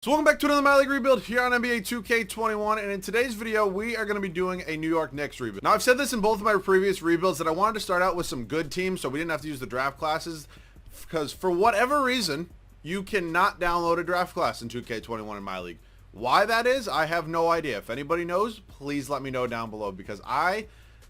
So welcome back to another My League rebuild here on NBA 2K21, and in today's video we are going to be doing a New York Knicks rebuild. Now I've said this in both of my previous rebuilds that I wanted to start out with some good teams so we didn't have to use the draft classes, because for whatever reason you cannot download a draft class in 2K21 in My League. Why that is, I have no idea. If anybody knows, please let me know down below, because I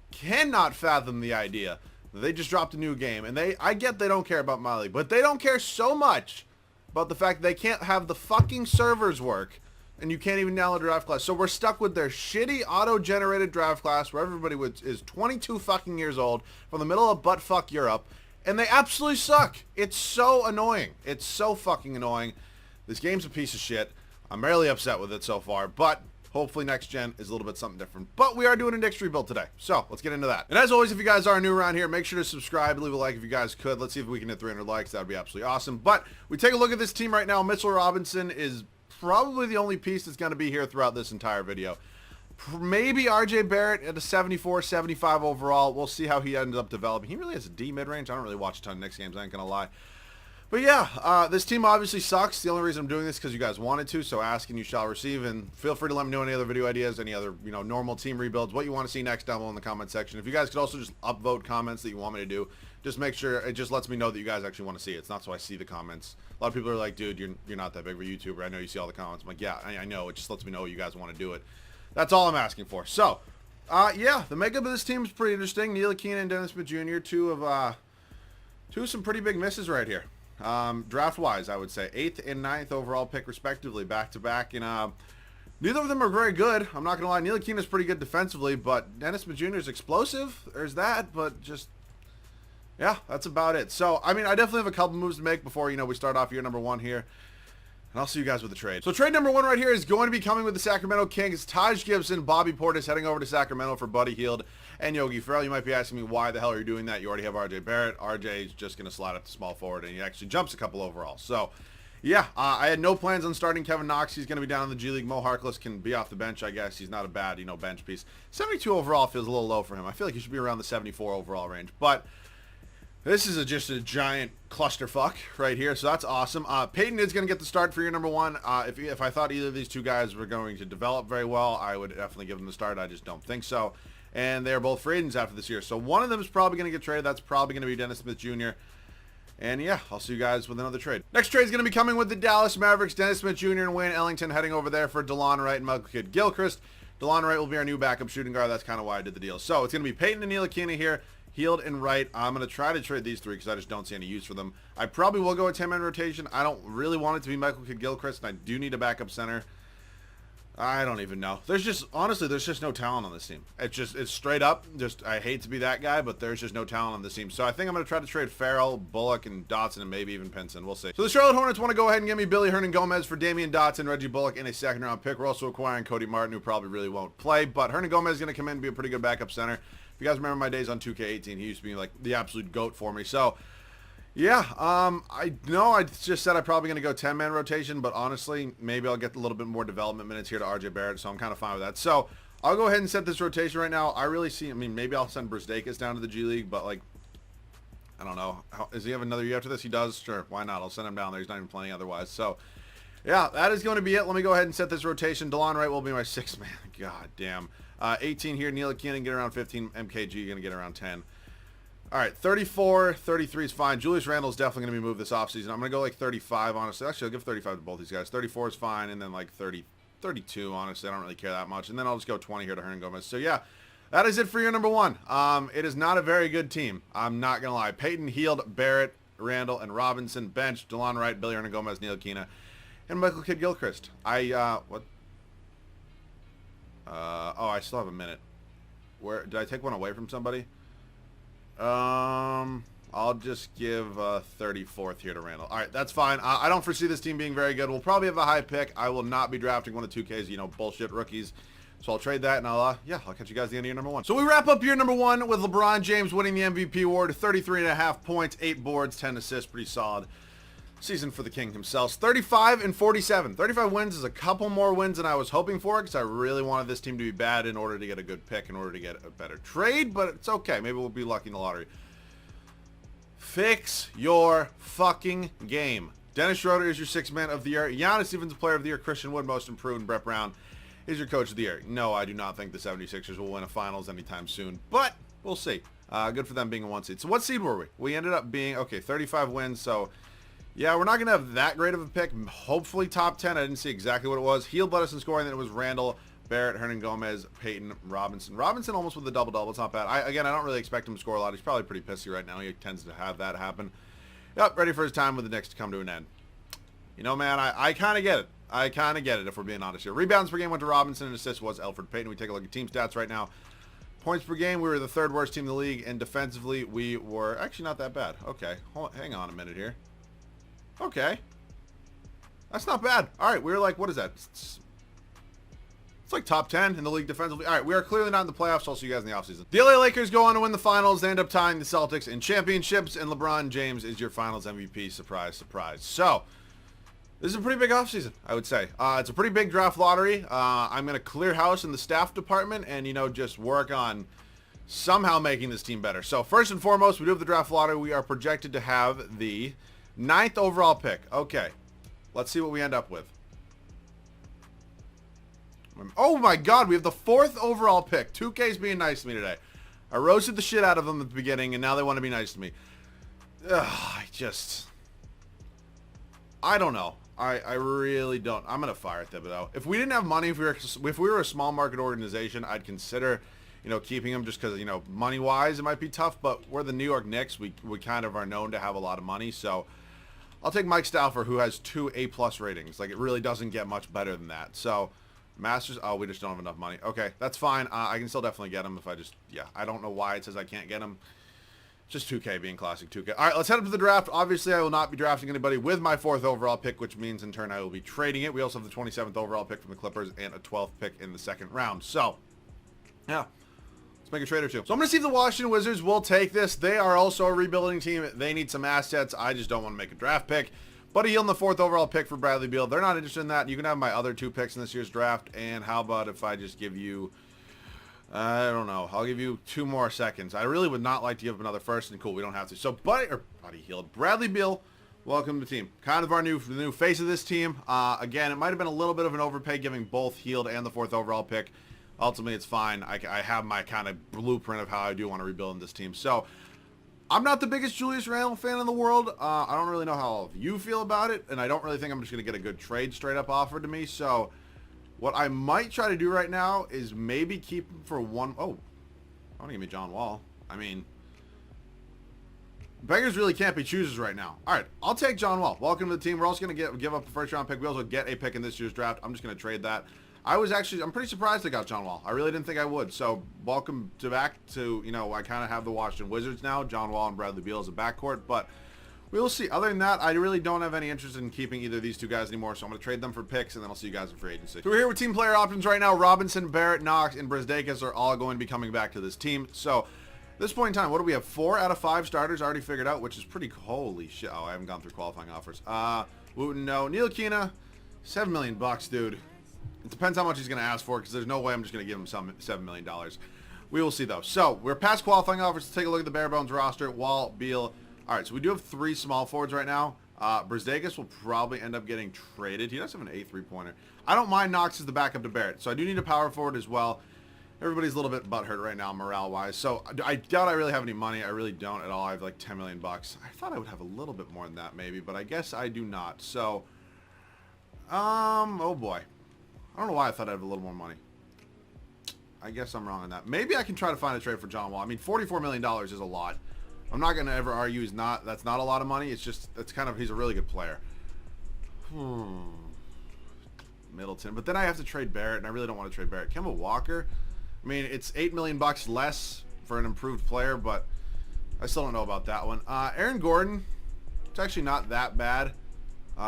cannot fathom the idea that they just dropped a new game, and I get they don't care about My League, but they don't care so much about the fact that they can't have the fucking servers work and you can't even download a draft class. So we're stuck with their shitty auto-generated draft class where everybody is 22 fucking years old from the middle of butt-fuck Europe, and they absolutely suck. It's so annoying. It's so fucking annoying. This game's a piece of shit. I'm really upset with it so far, but hopefully next gen is a little bit something different. But we are doing a Knicks rebuild today, so let's get into that. And as always, if you guys are new around here, make sure to subscribe, leave a like if you guys could. Let's see if we can hit 300 likes. That would be absolutely awesome. But we take a look at this team right now. Mitchell Robinson is probably the only piece that's going to be here throughout this entire video. Maybe RJ Barrett at a 74, 75 overall. We'll see how he ends up developing. He really has a D mid-range. I don't really watch a ton of Knicks games, I ain't going to lie. But yeah, this team obviously sucks. The only reason I'm doing this is because you guys wanted to, so ask and you shall receive. And feel free to let me know any other video ideas, any other, normal team rebuilds, what you want to see next down below in the comment section. If you guys could also just upvote comments that you want me to do, just make sure it just lets me know that you guys actually want to see it. It's not so I see the comments. A lot of people are like, dude, you're not that big of a YouTuber. I know you see all the comments. I'm like, yeah, I know. It just lets me know you guys want to do it. That's all I'm asking for. So, yeah, the makeup of this team is pretty interesting. Ntilikina and Dennis Smith Jr., two of some pretty big misses right here. Draft-wise, I would say 8th and 9th overall pick respectively, back-to-back, and neither of them are very good. I'm not gonna lie. Ntilikina is pretty good defensively, but Dennis Smith Jr. is explosive. There's that, but just, yeah, that's about it. So, I mean, I definitely have a couple moves to make before, we start off year number 1 here. And I'll see you guys with the trade. So trade number 1 right here is going to be coming with the Sacramento Kings. Taj Gibson, Bobby Portis heading over to Sacramento for Buddy Hield and Yogi Ferrell. You might be asking me why the hell are you doing that? You already have RJ Barrett. RJ is just going to slide up to small forward, and he actually jumps a couple overall. So, yeah, I had no plans on starting Kevin Knox. He's going to be down in the G League. Mo Harkless can be off the bench, I guess. He's not a bad, bench piece. 72 overall feels a little low for him. I feel like he should be around the 74 overall range, but this is just a giant clusterfuck right here, so that's awesome. Peyton is going to get the start for year number 1. If I thought either of these two guys were going to develop very well, I would definitely give them the start. I just don't think so. And they're both free agents after this year, so one of them is probably going to get traded. That's probably going to be Dennis Smith Jr. And yeah, I'll see you guys with another trade. Next trade is going to be coming with the Dallas Mavericks. Dennis Smith Jr. and Wayne Ellington heading over there for DeLon Wright and Michael Kidd-Gilchrist. DeLon Wright will be our new backup shooting guard. That's kind of why I did the deal. So it's going to be Peyton and Ntilikina here, Hield and Wright. I'm going to try to trade these 3 because I just don't see any use for them. I probably will go a 10-man rotation. I don't really want it to be Michael Kidd-Gilchrist, and I do need a backup center. I don't even know. Honestly, there's just no talent on this team. It's straight up. I hate to be that guy, but there's just no talent on this team. So I think I'm going to try to trade Farrell, Bullock, and Dotson, and maybe even Pinson. We'll see. So the Charlotte Hornets want to go ahead and give me Billy Hernangomez for Damian Dotson, Reggie Bullock, and a 2nd-round pick. We're also acquiring Cody Martin, who probably really won't play, but Hernangomez is going to come in and be a pretty good backup center. If you guys remember my days on 2K18, he used to be like the absolute GOAT for me. So, yeah, I know I just said I'm probably going to go 10-man rotation, but honestly, maybe I'll get a little bit more development minutes here to RJ Barrett, so I'm kind of fine with that. So, I'll go ahead and set this rotation right now. Maybe I'll send Brzdeikis down to the G League, but, like, I don't know. Does he have another year after this? He does? Sure, why not? I'll send him down there. He's not even playing otherwise. So, yeah, that is going to be it. Let me go ahead and set this rotation. DeLon Wright will be my 6th man. God damn. 18 here. Ntilikina get around 15. MKG going to get around 10. All right, 34, 33 is fine. Julius Randle is definitely going to be moved this offseason. I'm going to go like 35, honestly. Actually, I'll give 35 to both these guys. 34 is fine, and then like 30, 32, honestly. I don't really care that much. And then I'll just go 20 here to Hernangomez. So, yeah, that is it for year number 1. It is not a very good team. I'm not going to lie. Peyton, Hield, Barrett, Randall, and Robinson. Bench, DeLon Wright, Billy Hernangomez, Ntilikina, and Michael Kidd-Gilchrist. What? Oh, I still have a minute. Where did I take one away from somebody? I'll just give 34th here to Randall. All right, that's fine. I don't foresee this team being very good. We'll probably have a high pick. I will not be drafting one of 2K's, bullshit rookies. So I'll trade that, and I'll catch you guys at the end of year number 1. So we wrap up year number 1 with LeBron James winning the MVP award, 33.5 points, 8 boards, 10 assists, pretty solid season for the King himself. 35 and 47. 35 wins is a couple more wins than I was hoping for because I really wanted this team to be bad in order to get a good pick, in order to get a better trade, but it's okay. Maybe we'll be lucky in the lottery. Fix your fucking game. Dennis Schroeder is your sixth man of the year. Giannis Defensive Player of the Year. Christian Wood, most improved. And Brett Brown is your coach of the year. No, I do not think the 76ers will win a finals anytime soon, but we'll see. Good for them being a 1 seed. So what seed were we? We ended up being, okay, 35 wins. So, yeah, we're not going to have that great of a pick. Hopefully top 10. I didn't see exactly what it was. Hield led us in scoring. Then it was Randall, Barrett, Hernan Gomez, Peyton, Robinson. Robinson almost with a double-double. It's not bad. I don't really expect him to score a lot. He's probably pretty pissy right now. He tends to have that happen. Yep, ready for his time with the Knicks to come to an end. You know, man, I kind of get it. I kind of get it if we're being honest here. Rebounds per game went to Robinson, and assists was Elfrid Payton. We take a look at team stats right now. Points per game, we were the third worst team in the league, and defensively, we were actually not that bad. Okay, hang on a minute here. Okay. That's not bad. All right, we were like, what is that? It's like top 10 in the league defensively. All right, we are clearly not in the playoffs, so I'll see you guys in the offseason. The LA Lakers go on to win the finals. They end up tying the Celtics in championships, and LeBron James is your finals MVP. Surprise, surprise. So, this is a pretty big offseason, I would say. It's a pretty big draft lottery. I'm going to clear house in the staff department and, you know, just work on somehow making this team better. So, first and foremost, we do have the draft lottery. We are projected to have the 9th overall pick. Okay. Let's see what we end up with. Oh, my God. We have the 4th overall pick. 2K's being nice to me today. I roasted the shit out of them at the beginning, and now they want to be nice to me. Ugh, I don't know. I really don't. I'm going to fire Thibodeau. If we didn't have money, if we were a small market organization, I'd consider, you know, keeping him just because, you know, money-wise, it might be tough. But we're the New York Knicks. We kind of are known to have a lot of money. So I'll take Mike Stauffer, who has 2 A+ ratings. Like, it really doesn't get much better than that. So Masters, oh, we just don't have enough money. Okay, that's fine. I can still definitely get him if I just, yeah. I don't know why it says I can't get him. Just 2K being classic 2K. All right, let's head up to the draft. Obviously, I will not be drafting anybody with my 4th overall pick, which means in turn I will be trading it. We also have the 27th overall pick from the Clippers and a 12th pick in the 2nd round. So, yeah, let's make a trade or two. So I'm going to see if the Washington Wizards will take this. They are also a rebuilding team. They need some assets. I just don't want to make a draft pick. Buddy Hield in the 4th overall pick for Bradley Beal. They're not interested in that. You can have my other 2 picks in this year's draft. And how about if I just give you... I don't know. I'll give you 2 more seconds. I really would not like to give up another first, and cool, we don't have to. So, Buddy Hield, Bradley Beal, welcome to the team. Kind of the new face of this team. Again, it might have been a little bit of an overpay giving both Hield and the 4th overall pick. Ultimately, it's fine. I have my kind of blueprint of how I do want to rebuild in this team. So, I'm not the biggest Julius Randle fan in the world. I don't really know how all of you feel about it, and I don't really think I'm just going to get a good trade straight up offered to me. So, what I might try to do right now is maybe keep him for one... Oh, I want to give me John Wall. I mean, beggars really can't be choosers right now. All right, I'll take John Wall. Welcome to the team. We're also going to give up the 1st round pick. We also get a pick in this year's draft. I'm just going to trade that. I'm pretty surprised I got John Wall. I really didn't think I would. So, welcome back to, you know, I kind of have the Washington Wizards now. John Wall and Bradley Beal as a backcourt, but... we will see. Other than that, I really don't have any interest in keeping either of these 2 guys anymore, so I'm going to trade them for picks, and then I'll see you guys in free agency. So we're here with team player options right now. Robinson, Barrett, Knox, and Brazdeikis are all going to be coming back to this team. So at this point in time, what do we have? 4 out of 5 starters already figured out, which is pretty... holy shit. Oh, I haven't gone through qualifying offers. Wooten, no. Neil Kina, $7 million bucks, dude. It depends how much he's going to ask for, because there's no way I'm just going to give him $7 million. We will see, though. So we're past qualifying offers. Let's take a look at the bare bones roster. Wall, Beal... all right, so we do have 3 small forwards right now. Brazdeikis will probably end up getting traded. He does have an 8 3-pointer. I don't mind Knox as the backup to Barrett, so I do need a power forward as well. Everybody's a little bit butthurt right now, morale-wise. So I doubt I really have any money. I really don't at all. I have like $10 million bucks. I thought I would have a little bit more than that maybe, but I guess I do not. So, oh boy. I don't know why I thought I'd have a little more money. I guess I'm wrong on that. Maybe I can try to find a trade for John Wall. I mean, $44 million is a lot. I'm not going to ever argue that's not a lot of money. It's just, he's a really good player. Middleton. But then I have to trade Barrett, and I really don't want to trade Barrett. Kemba Walker, I mean, it's $8 million bucks less for an improved player, but I still don't know about that one. Aaron Gordon, it's actually not that bad.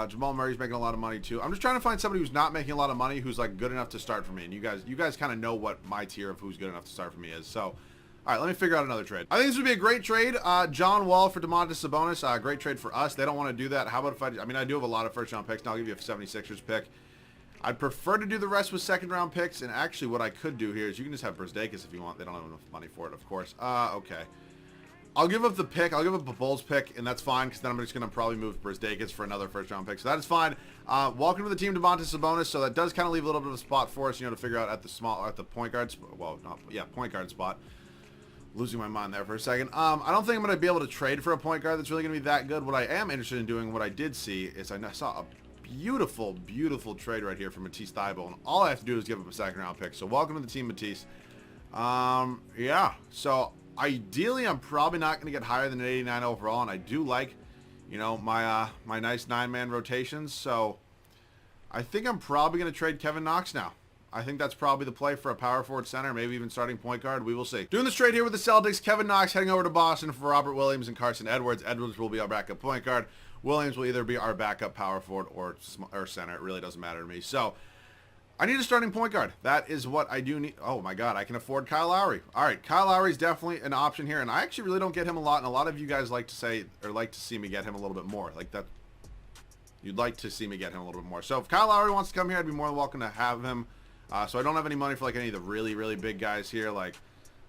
Jamal Murray's making a lot of money too. I'm just trying to find somebody who's not making a lot of money who's like good enough to start for me. And you guys kind of know what my tier of who's good enough to start for me is. So, all right, let me figure out another trade. I think this would be a great trade. John Wall for Domantas Sabonis. Great trade for us. They don't want to do that. How about if I mean, I do have a lot of first round picks. Now I'll give you a 76ers pick. I'd prefer to do the rest with second round picks. And actually what I could do here is you can just have Brazdeikis if you want. They don't have enough money for it, of course. Okay. I'll give up the pick. I'll give up a Bulls pick, and that's fine, because then I'm just going to probably move Brisdakis for another first-round pick. So that is fine. Welcome to the team, Domantas Sabonis. So that does kind of leave a little bit of a spot for us, to figure out at the point guard, point guard spot. Losing my mind there for a second. I don't think I'm going to be able to trade for a point guard that's really going to be that good. What I am interested in doing, what I did see, is I saw a beautiful, beautiful trade right here for Matisse Thybulle, and all I have to do is give up a second-round pick. So welcome to the team, Matisse. Yeah. So ideally, I'm probably not going to get higher than an 89 overall, and I do like, my nice 9-man rotations. So I think I'm probably going to trade Kevin Knox now. I think that's probably the play for a power forward center, maybe even starting point guard. We will see. Doing this trade here with the Celtics, Kevin Knox heading over to Boston for Robert Williams and Carson Edwards. Edwards will be our backup point guard. Williams will either be our backup power forward or center. It really doesn't matter to me. So I need a starting point guard. That is what I do need. Oh my God, I can afford Kyle Lowry. All right, Kyle Lowry is definitely an option here, and I actually really don't get him a lot, and a lot of you guys like to say, or like to see me get him a little bit more. Like that, you'd like to see me get him a little bit more. So if Kyle Lowry wants to come here, I'd be more than welcome to have him. So I don't have any money for like any of the really, really big guys here. Like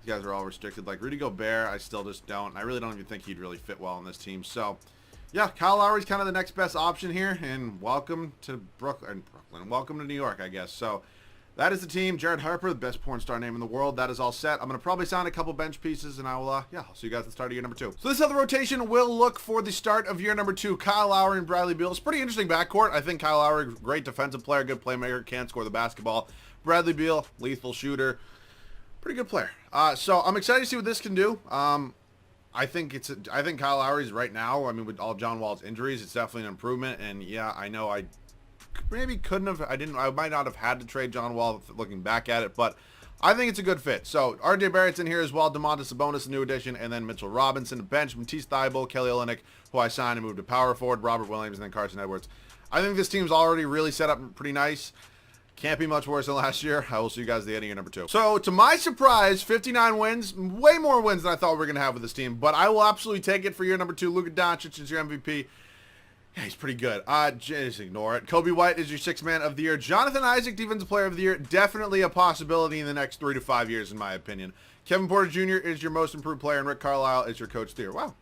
these guys are all restricted. Like Rudy Gobert, I still just don't. I really don't even think he'd really fit well in this team. So yeah, Kyle Lowry's kind of the next best option here. And welcome to Brooklyn. Welcome to New York, I guess. So that is the team. Jared Harper, the best porn star name in the world. That is all set. I'm going to probably sign a couple bench pieces, and I will, I'll see you guys at the start of year number 2. So this is how the rotation will look for the start of year number 2. Kyle Lowry and Bradley Beal. It's a pretty interesting backcourt. I think Kyle Lowry, great defensive player, good playmaker, can score the basketball. Bradley Beal, lethal shooter, pretty good player. So I'm excited to see what this can do. I think Kyle Lowry's right now, I mean, with all John Wall's injuries, it's definitely an improvement. And yeah, I know I might not have had to trade John Wall looking back at it, but I think it's a good fit. So RJ Barrett's in here as well, Domantas Sabonis, a new addition, and then Mitchell Robinson, bench, Matisse Thybulle, Kelly Olynyk, who I signed and moved to power forward, Robert Williams, and then Carson Edwards. I think this team's already really set up pretty nice. Can't be much worse than last year. I will see you guys at the end of year number 2. So, to my surprise, 59 wins. Way more wins than I thought we were going to have with this team. But I will absolutely take it for year number 2. Luka Doncic is your MVP. Yeah, he's pretty good. Just ignore it. Kobe White is your 6th man of the year. Jonathan Isaac, defensive player of the year. Definitely a possibility in the next 3 to 5 years, in my opinion. Kevin Porter Jr. is your most improved player. And Rick Carlisle is your coach of the year. Wow.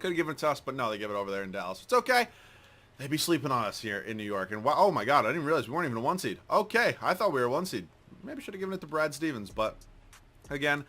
Could have given it to us, but no, they give it over there in Dallas. It's okay. They'd be sleeping on us here in New York. And wow, oh my God, I didn't realize we weren't even a 1 seed. Okay, I thought we were a 1 seed. Maybe should have given it to Brad Stevens, but again,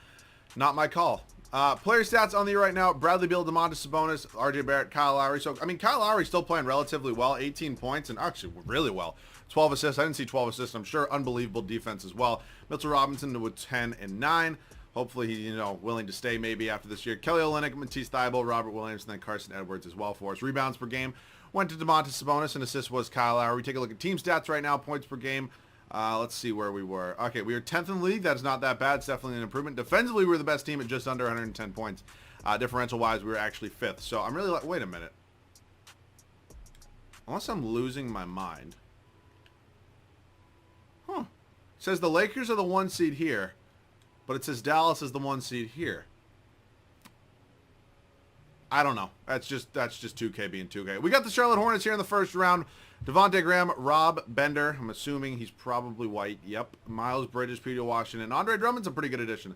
not my call. Player stats on the year right now: Bradley Beal, Domantas Sabonis, RJ Barrett, Kyle Lowry. So, I mean, Kyle Lowry's still playing relatively well, 18 points, and actually really well. 12 assists. I didn't see 12 assists. I'm sure unbelievable defense as well. Mitchell Robinson with 10 and 9. Hopefully he's, willing to stay maybe after this year. Kelly Olynyk, Matisse Thybulle, Robert Williams, and then Carson Edwards as well for us. Rebounds per game went to Domantas Sabonis, and assist was Kyle Lowry. We take a look at team stats right now, points per game. Let's see where we were. Okay, we were 10th in the league. That's not that bad. It's definitely an improvement. Defensively, we were the best team at just under 110 points. Differential-wise, we were actually 5th. So I'm really like, wait a minute. Unless I'm losing my mind. Huh. It says the Lakers are the 1 seed here, but it says Dallas is the 1 seed here. I don't know. That's just 2K being 2K. We got the Charlotte Hornets here in the first round. Devontae Graham, Rob Bender. I'm assuming he's probably white. Yep. Miles Bridges, Peter Washington. Andre Drummond's a pretty good addition.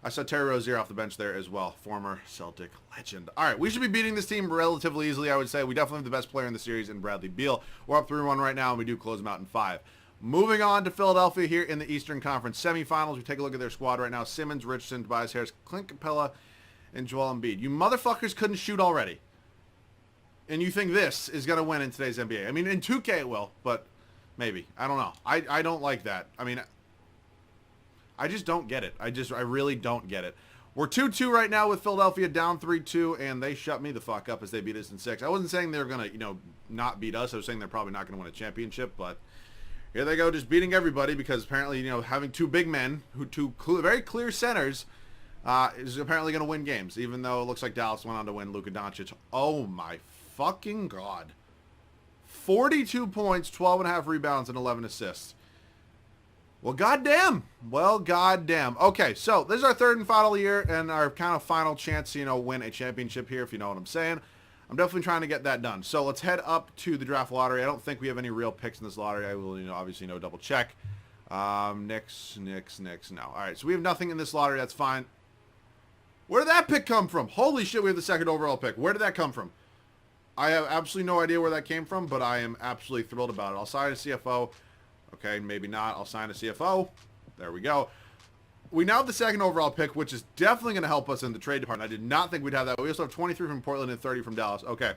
I saw Terry Rozier off the bench there as well. Former Celtic legend. All right, we should be beating this team relatively easily, I would say. We definitely have the best player in the series in Bradley Beal. We're up 3-1 right now, and we do close them out in 5. Moving on to Philadelphia here in the Eastern Conference semifinals. We take a look at their squad right now. Simmons, Richardson, Tobias Harris, Clint Capella, and Joel Embiid. You motherfuckers couldn't shoot already. And you think this is going to win in today's NBA. I mean, in 2K it will, but maybe. I don't know. I don't like that. I mean, I just don't get it. I really don't get it. We're 2-2 right now with Philadelphia, down 3-2, and they shut me the fuck up as they beat us in 6. I wasn't saying they were going to, not beat us. I was saying they're probably not going to win a championship, but here they go, just beating everybody because apparently, having 2 big men, very clear centers, is apparently going to win games, even though it looks like Dallas went on to win. Luka Doncic. Oh my fucking God. 42 points, 12.5 rebounds, and 11 assists. Well, goddamn. Okay, so this is our 3rd and final year and our kind of final chance to, win a championship here, if you know what I'm saying. I'm definitely trying to get that done. So let's head up to the draft lottery. I don't think we have any real picks in this lottery. I will, obviously, double check. Knicks, no. All right, so we have nothing in this lottery. That's fine. Where did that pick come from? Holy shit, we have the second overall pick. Where did that come from? I have absolutely no idea where that came from, but I am absolutely thrilled about it. I'll sign a CFO. Okay, maybe not. I'll sign a CFO. There we go. We now have the second overall pick, which is definitely going to help us in the trade department. I did not think we'd have that. We also have 23 from Portland and 30 from Dallas. Okay.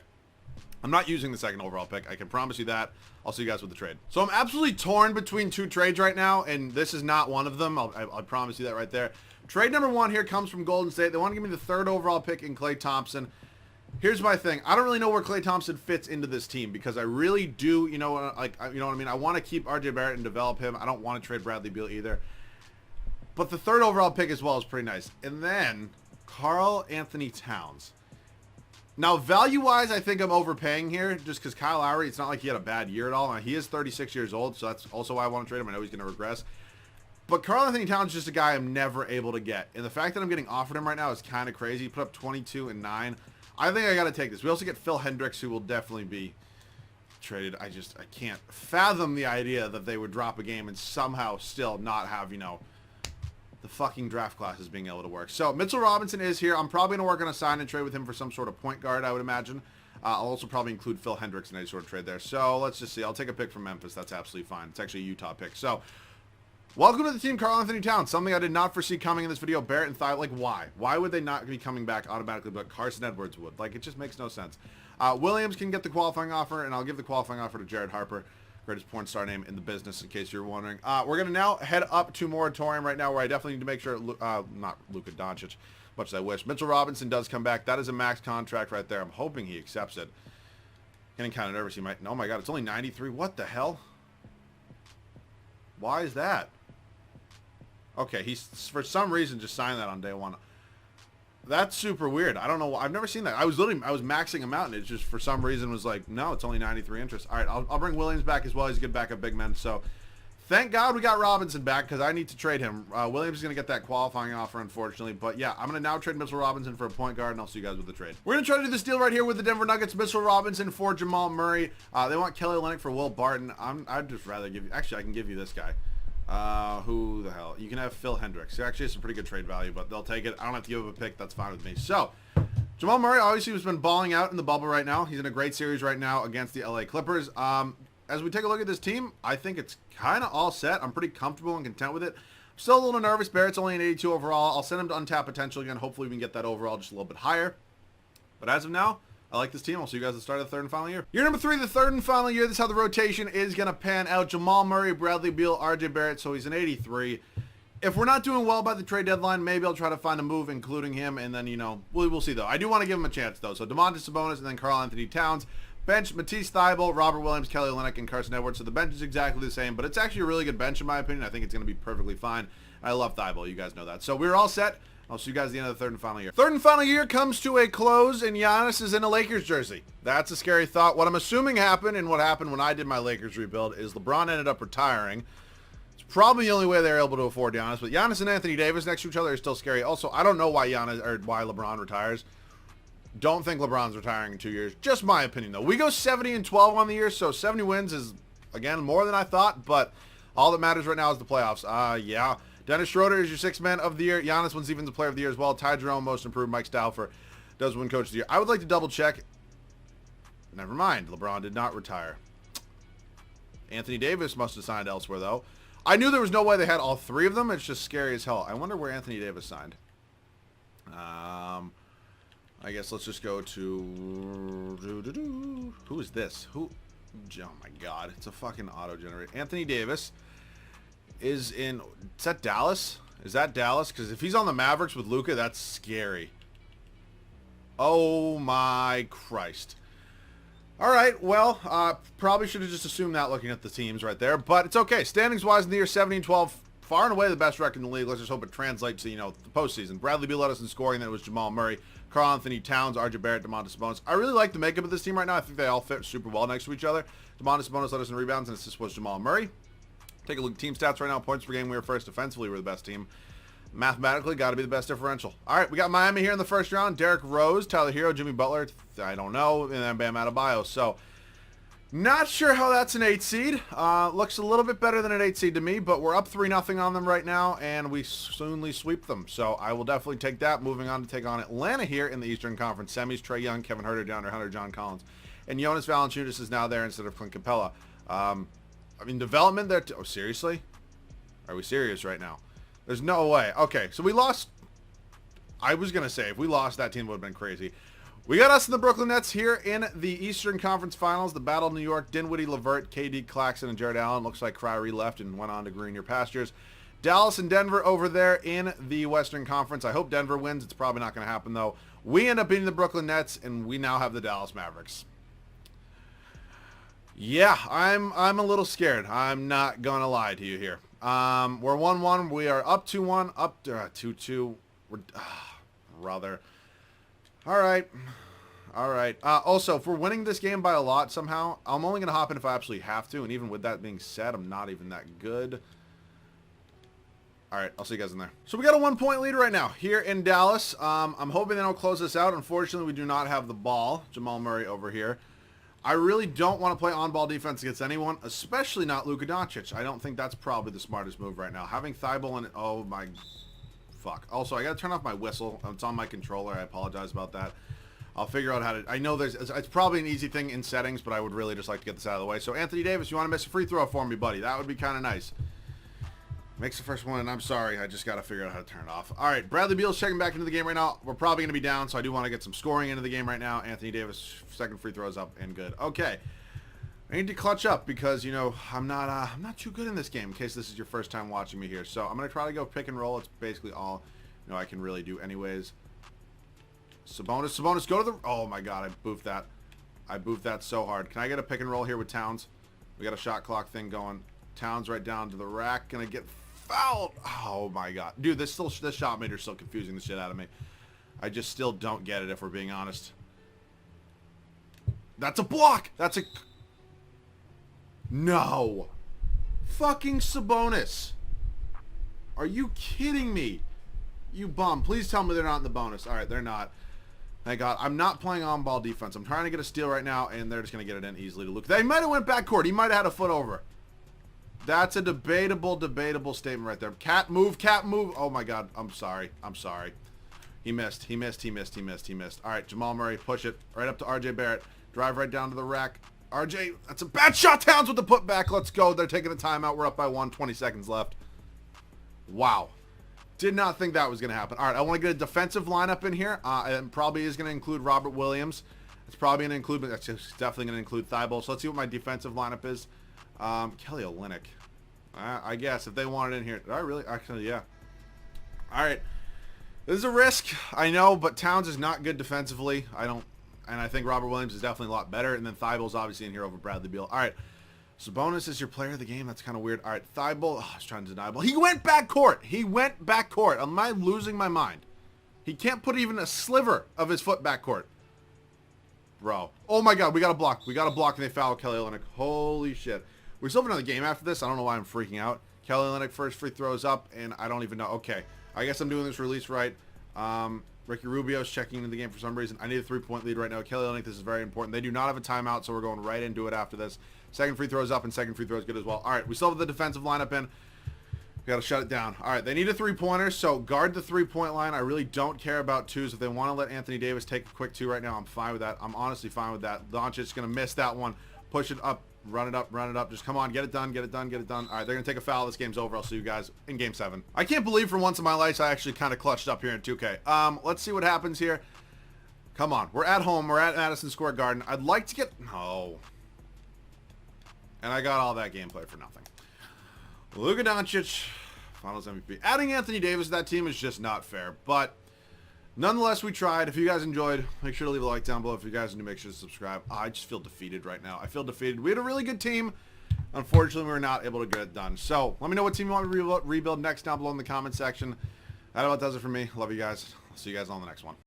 I'm not using the second overall pick. I can promise you that. I'll see you guys with the trade. So I'm absolutely torn between two trades right now, and this is not one of them. I'll promise you that right there. Trade number one here comes from Golden State. They want to give me the third overall pick in Klay Thompson. Here's my thing. I don't really know where Klay Thompson fits into this team because I really do, you know what I mean? I want to keep RJ Barrett and develop him. I don't want to trade Bradley Beal either. But the third overall pick as well is pretty nice. And then Karl Anthony Towns. Now, value-wise, I think I'm overpaying here just because Kyle Lowry, it's not like he had a bad year at all. Now, he is 36 years old, so that's also why I want to trade him. I know he's going to regress. But Karl Anthony Towns is just a guy I'm never able to get. And the fact that I'm getting offered him right now is kind of crazy. He put up 22 and 9. I think I got to take this. We also get Phil Hendricks, who will definitely be traded. I can't fathom the idea that they would drop a game and somehow still not have, you know, the fucking draft classes being able to work. So Mitchell Robinson is here. I'm probably going to work on a sign and trade with him for some sort of point guard, I would imagine. I'll also probably include Phil Hendricks in any sort of trade there. So let's just see. I'll take a pick from Memphis. That's absolutely fine. It's actually a Utah pick. So welcome to the team, Karl Anthony Towns. Something I did not foresee coming in this video. Barrett and Thibault, like why? Why would they not be coming back automatically, but Carson Edwards would? Like, it just makes no sense. Williams can get the qualifying offer, and I'll give the qualifying offer to Jared Harper. Greatest porn star name in the business, in case you're wondering. We're going to now head up to moratorium right now, where I definitely need to make sure, not Luka Doncic, much as I wish. Mitchell Robinson does come back. That is a max contract right there. I'm hoping he accepts it. Getting kind of nervous. He might. Oh my God, it's only 93. What the hell? Why is that? Okay, he's for some reason just signed that on day one. That's super weird. I don't know. I've never seen that. I was maxing him out, and it just for some reason was like, no, it's only 93 interest. All right, I'll bring Williams back as well. He's a good backup big man. So thank God we got Robinson back because I need to trade him. Williams is going to get that qualifying offer, unfortunately. But yeah, I'm going to now trade Mitchell Robinson for a point guard, and I'll see you guys with the trade. We're going to try to do this deal right here with the Denver Nuggets. Mitchell Robinson for Jamal Murray. They want Kelly Olynyk for Will Barton. I'd just rather give you. Actually, I can give you this guy. Who the hell? You can have Phil Hendricks. Actually, it's a pretty good trade value, but they'll take it. I don't have to give up a pick. That's fine with me. So, Jamal Murray obviously has been balling out in the bubble right now. He's in a great series right now against the LA Clippers. As we take a look at this team, I think it's kind of all set. I'm pretty comfortable and content with it. I'm still a little nervous. Barrett's only an 82 overall. I'll send him to untapped potential again. Hopefully, we can get that overall just a little bit higher. But as of now, I like this team. I'll see you guys at the start of the third and final year. Year number 3, the third and final year. This is how the rotation is going to pan out. Jamal Murray, Bradley Beal, RJ Barrett. So he's an 83. If we're not doing well by the trade deadline, maybe I'll try to find a move, including him. And then, you know, we'll see, though. I do want to give him a chance, though. So Domantas Sabonis and then Karl Anthony Towns. Bench, Matisse Thybulle, Robert Williams, Kelly Olynyk, and Carson Edwards. So the bench is exactly the same. But it's actually a really good bench, in my opinion. I think it's going to be perfectly fine. I love Thybulle. You guys know that. So we're all set. I'll see you guys at the end of the third and final year. Third and final year comes to a close, and Giannis is in a Lakers jersey. That's a scary thought. What I'm assuming happened, and what happened when I did my Lakers rebuild, is LeBron ended up retiring. It's probably the only way they're able to afford Giannis, but Giannis and Anthony Davis next to each other is still scary. Also, I don't know why why LeBron retires. Don't think LeBron's retiring in 2 years. Just my opinion, though. We go 70-12 on the year, so 70 wins is, again, more than I thought, but all that matters right now is the playoffs. Yeah. Dennis Schroeder is your sixth man of the year. Giannis wins Defensive Player of the Year as well. Ty Jerome, most improved. Mike Stauffer does win Coach of the Year. I would like to double check. Never mind. LeBron did not retire. Anthony Davis must have signed elsewhere, though. I knew there was no way they had all three of them. It's just scary as hell. I wonder where Anthony Davis signed. I guess let's just go to... Who is this? Oh, my God. It's a fucking auto-generator. Anthony Davis is in... Is that Dallas? Is that Dallas? Because if he's on the Mavericks with Luka, that's scary. Oh, my Christ. All right, well, probably should have just assumed that looking at the teams right there. But it's okay. Standings-wise in the year, 17-12. Far and away the best record in the league. Let's just hope it translates to, you know, the postseason. Bradley Beal led us in scoring. Then it was Jamal Murray, Karl Anthony Towns, RJ Barrett, Domantas Sabonis. I really like the makeup of this team right now. I think they all fit super well next to each other. Domantas Sabonis led us in rebounds, and assist was Jamal Murray. Take a look at team stats right now. Points per game, we were first. Defensively, we were the best team. Mathematically, got to be the best differential. All right, we got Miami here in the first round. Derrick Rose, Tyler Hero, Jimmy Butler, I don't know, and then Bam Adebayo. So Not sure how that's an 8 seed. Looks a little bit better than an 8 seed to me, but we're up 3-0 on them right now, and we soonly sweep them. So I will definitely take that. Moving on to take on Atlanta here in the Eastern Conference semis. Trae Young, Kevin Huerter, DeAndre Hunter, John Collins, and Jonas Valanciunas is now there instead of Clint Capella. I mean, development there. Oh, seriously? Are we serious right now? There's no way. Okay, so we lost. I was going to say, if we lost, that team would have been crazy. We got us in the Brooklyn Nets here in the Eastern Conference Finals. The Battle of New York, Dinwiddie, LeVert, KD, Claxton, and Jared Allen. Looks like Kyrie left and went on to greener pastures. Dallas and Denver over there in the Western Conference. I hope Denver wins. It's probably not going to happen, though. We end up beating the Brooklyn Nets, and we now have the Dallas Mavericks. Yeah, I'm a little scared. I'm not going to lie to you here. We're 1-1. We are up 2-1, up 2-2. We're rather... All right. Also, if we're winning this game by a lot somehow, I'm only going to hop in if I absolutely have to. And even with that being said, I'm not even that good. All right. I'll see you guys in there. So we got a 1-point lead right now here in Dallas. I'm hoping they don't close this out. Unfortunately, we do not have the ball. Jamal Murray over here. I really don't want to play on-ball defense against anyone, especially not Luka Doncic. I don't think that's probably the smartest move right now. Having Thibault in it, oh my... Fuck. Also, I got to turn off my whistle. It's on my controller. I apologize about that. I'll figure out how to... I know it's probably an easy thing in settings, but I would really just like to get this out of the way. So, Anthony Davis, you want to miss a free throw for me, buddy? That would be kind of nice. Makes the first one, and I'm sorry. I just got to figure out how to turn it off. All right, Bradley Beal's checking back into the game right now. We're probably going to be down, so I do want to get some scoring into the game right now. Anthony Davis, second free throw is up and good. Okay. I need to clutch up because, you know, I'm not too good in this game in case this is your first time watching me here. So I'm going to try to go pick and roll. It's basically all, you know, I can really do anyways. Sabonis, go to the... Oh, my God, I boofed that. I boofed that so hard. Can I get a pick and roll here with Towns? We got a shot clock thing going. Towns right down to the rack. Gonna get fouled. Oh, my God. Dude, this shot meter's still confusing the shit out of me. I just still don't get it if we're being honest. That's a block. That's a... No. Fucking Sabonis. Are you kidding me? You bum. Please tell me they're not in the bonus. All right, they're not. Thank God. I'm not playing on-ball defense. I'm trying to get a steal right now, and they're just going to get it in easily to Luke. They might have went backcourt. He might have had a foot over. That's a debatable statement right there. Cat move. Oh, my God. I'm sorry. He missed. All right, Jamal Murray, push it right up to RJ Barrett. Drive right down to the rack. RJ, that's a bad shot. Towns with the putback. Let's go. They're taking a timeout. We're up by 1. 20 seconds left. Wow. Did not think that was going to happen. All right, I want to get a defensive lineup in here. It probably is going to include Robert Williams. It's probably going to include, it's definitely going to include Thibault. So let's see what my defensive lineup is. Kelly Olynyk. I guess if they want it in here. Did I really? Actually, yeah. All right. This is a risk, I know, but Towns is not good defensively. And I think Robert Williams is definitely a lot better. And then Thibault's obviously in here over Bradley Beal. All right. Sabonis is your player of the game. That's kind of weird. All right, Thibault. Oh, I was trying to deny ball. He went backcourt. Am I losing my mind? He can't put even a sliver of his foot backcourt. Bro. Oh, my God. We got a block. And they foul Kelly Olynyk. Holy shit. We still have another game after this. I don't know why I'm freaking out. Kelly Olynyk first free throws up, and I don't even know. Okay. I guess I'm doing this release right. Ricky Rubio's checking into the game for some reason. I need a 3-point lead right now. Kelly Olynyk, this is very important. They do not have a timeout, so we're going right into it after this. Second free throw is up, and second free throw is good as well. All right, we still have the defensive lineup in. We got to shut it down. All right, they need a three-pointer, so guard the three-point line. I really don't care about twos. If they want to let Anthony Davis take a quick two right now, I'm fine with that. I'm honestly fine with that. Doncic's going to miss that one. Push it up, run it up. Just come on, get it done. All right, they're going to take a foul. This game's over. I'll see you guys in Game 7. I can't believe for once in my life I actually kind of clutched up here in 2K. Let's see what happens here. Come on. We're at home. We're at Madison Square Garden. I'd like to get... No. And I got all that gameplay for nothing. Luka Doncic, Finals MVP. Adding Anthony Davis to that team is just not fair. But nonetheless, we tried. If you guys enjoyed, make sure to leave a like down below. If you guys are new, make sure to subscribe. I just feel defeated right now. I feel defeated. We had a really good team. Unfortunately, we were not able to get it done. So let me know what team you want me to rebuild next down below in the comment section. That about does it for me. Love you guys. I'll see you guys on the next one.